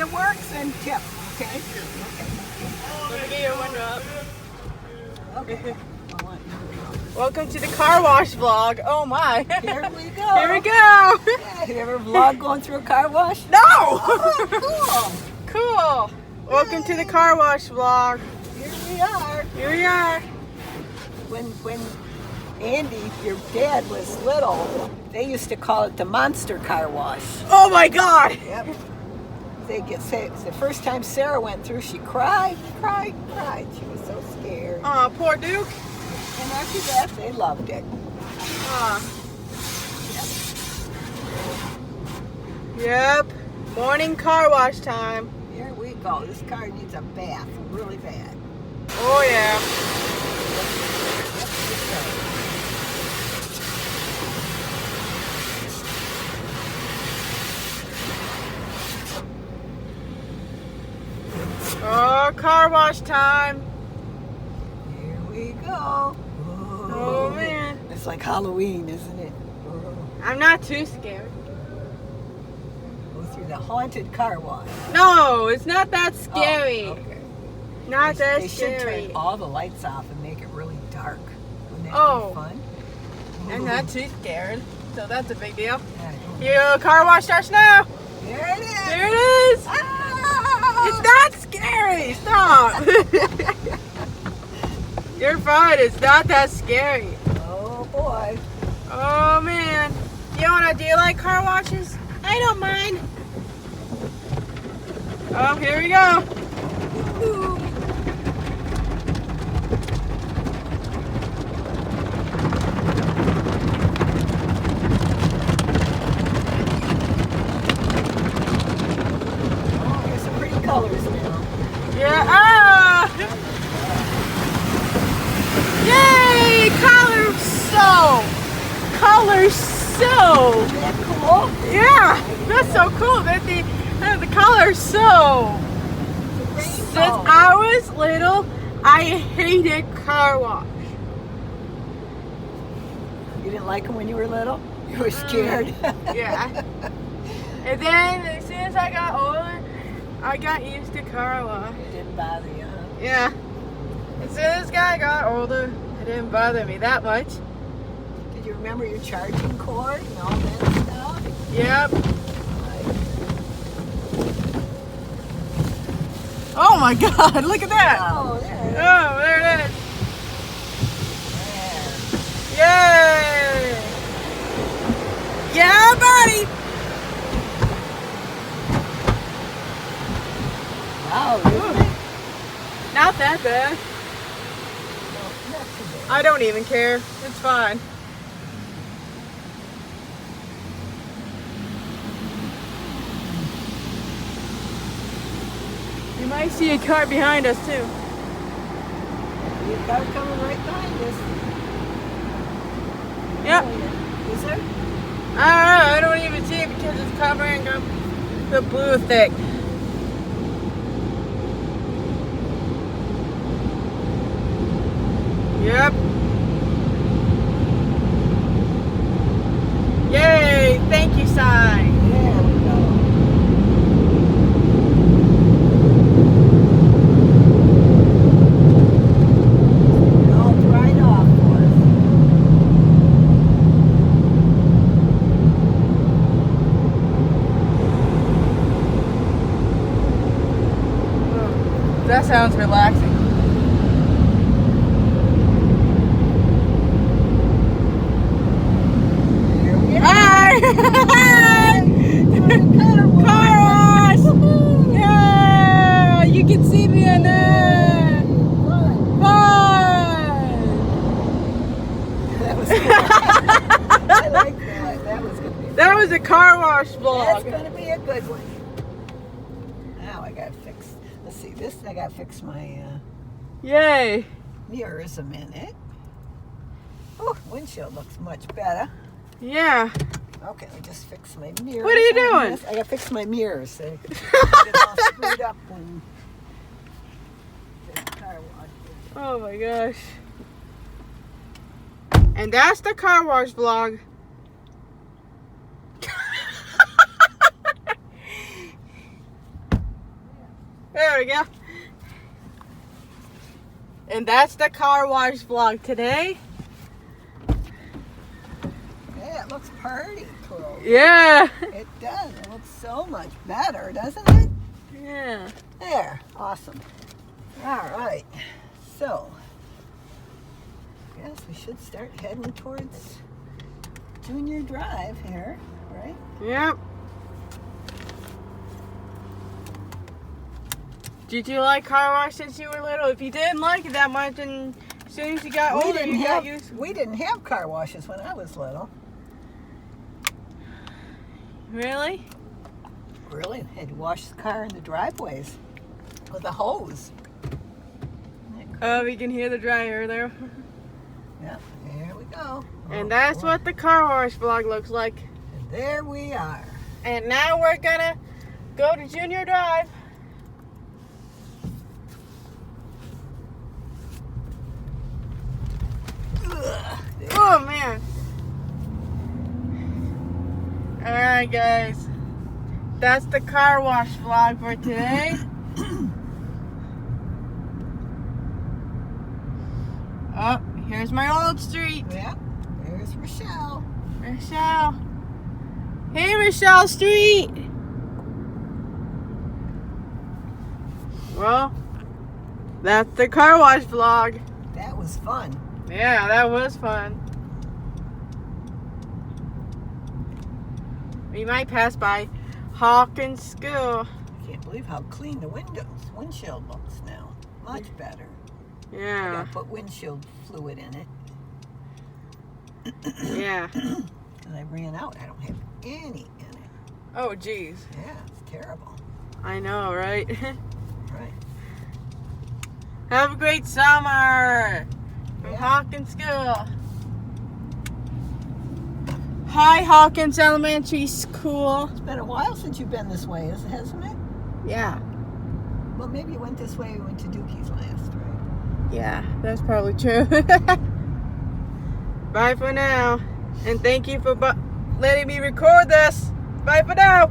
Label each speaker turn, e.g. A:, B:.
A: fireworks and tip. Okay.
B: Let me get your window up.
A: Okay.
B: Welcome to the car wash vlog. Oh my.
A: Here we go.
B: Here we go.
A: Yeah, you ever vlog going through a car wash?
B: No.
A: Oh,
B: Cool. Welcome to the car wash vlog.
A: cool. Here we are.
B: Here we are.
A: When Andy, your dad, was little, they used to call it the monster car wash.
B: Oh my God.
A: Yep. The first time Sarah went through, she cried. She was so scared.
B: Aw, poor Duke.
A: And after that, they loved it.
B: Aw. Yep. Morning car wash time.
A: Here we go. This car needs a bath really bad.
B: Oh yeah. Oh, car wash time.
A: Here we go.
B: Oh man.
A: It's like Halloween, isn't it?
B: I'm not too scared.
A: Go through the haunted car wash.
B: No, it's not that scary.
A: Oh, okay.
B: Not that
A: They should
B: scary.
A: turn all the lights off and make it really dark. Wouldn't that
B: Oh.
A: be fun?
B: I'm not too scared, so that's a big deal.
A: Yeah, I don't-
B: Your car wash starts now.
A: Here it is.
B: There it is.
A: Ah!
B: It's not scary. Stop. You're fine. It's not that scary.
A: Oh boy.
B: Oh man. Fiona, do you like car washes? I don't mind. Oh, here we go.
A: Ooh. Oh, here's some pretty colors now.
B: Yeah. Ah. Yay! Color so.
A: Isn't that cool?
B: Yeah, that's so cool. That the color so. Since
A: Rainbow.
B: I was little, I hated car wash.
A: You didn't like them when you were little? You were scared?
B: Yeah. And then as soon as I got older, I got used to car wash.
A: It didn't bother you, huh?
B: Yeah. As soon as I got older, it didn't bother me that much.
A: Did you remember your charging cord and all that stuff?
B: Yep. Oh my God! Look at that.
A: Oh, there it is.
B: Oh, there it is.
A: There.
B: Yay! Yeah, buddy.
A: Wow, really?
B: Not that bad.
A: No, not too bad.
B: I don't even care. It's fine. You might see a car behind us too.
A: You've got it coming right behind us.
B: Yep.
A: Oh, yeah. Is there?
B: I don't even see it because it's covering up the blue thick. Yep. Yay! Thank you, sign.
A: There we go. It all dried off for us.
B: That sounds relaxing.
A: There we go.
B: Hi! Car wash! Yeah! You can see me in there! Fun!
A: That was good. I like that. That was going to be
B: That was a car wash
A: That's
B: vlog.
A: going to be a good one. Now I got to fix, let's see, this, I got to fix my
B: Yay!
A: mirrors a minute. Oh, windshield looks much better.
B: Yeah.
A: Okay, let me just fix my mirrors.
B: What are you
A: on
B: doing?
A: this. I got to fix my mirrors. So I get all screwed up when the car wash.
B: Oh my gosh. And that's the car wash vlog. There we go. And that's the car wash vlog today.
A: Yeah, it looks pretty cool.
B: Yeah.
A: It does. It looks so much better, doesn't it?
B: Yeah.
A: There. Awesome. All right. So, yes, we should start heading towards Junior Drive here, right?
B: Yep. Did you like car wash since you were little? If you didn't like it that much, and as soon as you got older, you got used.
A: We didn't have car washes when I was little.
B: Really?
A: Really? Had to wash the car in the driveways with a hose.
B: Oh, we can hear the dryer there.
A: Yeah, here we go.
B: And that's what the car wash vlog looks like.
A: And there we are.
B: And now we're gonna go to Junior Drive.
A: Ugh, there.
B: Oh man. Alright guys. That's the car wash vlog for today. Oh, here's my old street.
A: Yeah, there's Rochelle.
B: Rochelle. Hey Rochelle Street. Well, that's the car wash vlog.
A: That was fun.
B: Yeah, that was fun. We might pass by Hawkins School.
A: I can't believe how clean the windshield looks now. Much better. I
B: Yeah,
A: gotta put windshield fluid in it.
B: yeah.
A: And I ran out. I don't have any in it.
B: Oh, geez.
A: Yeah, it's terrible.
B: I know, right?
A: Right.
B: Have a great summer from
A: Yeah.
B: Hawkins School. Hi, Hawkins Elementary School.
A: It's been a while since you've been this way, hasn't it?
B: Yeah,
A: Well, maybe you went this way. We went to Dookie's last, right?
B: yeah, that's probably true. Bye for now. And thank you for letting me record this. Bye for now.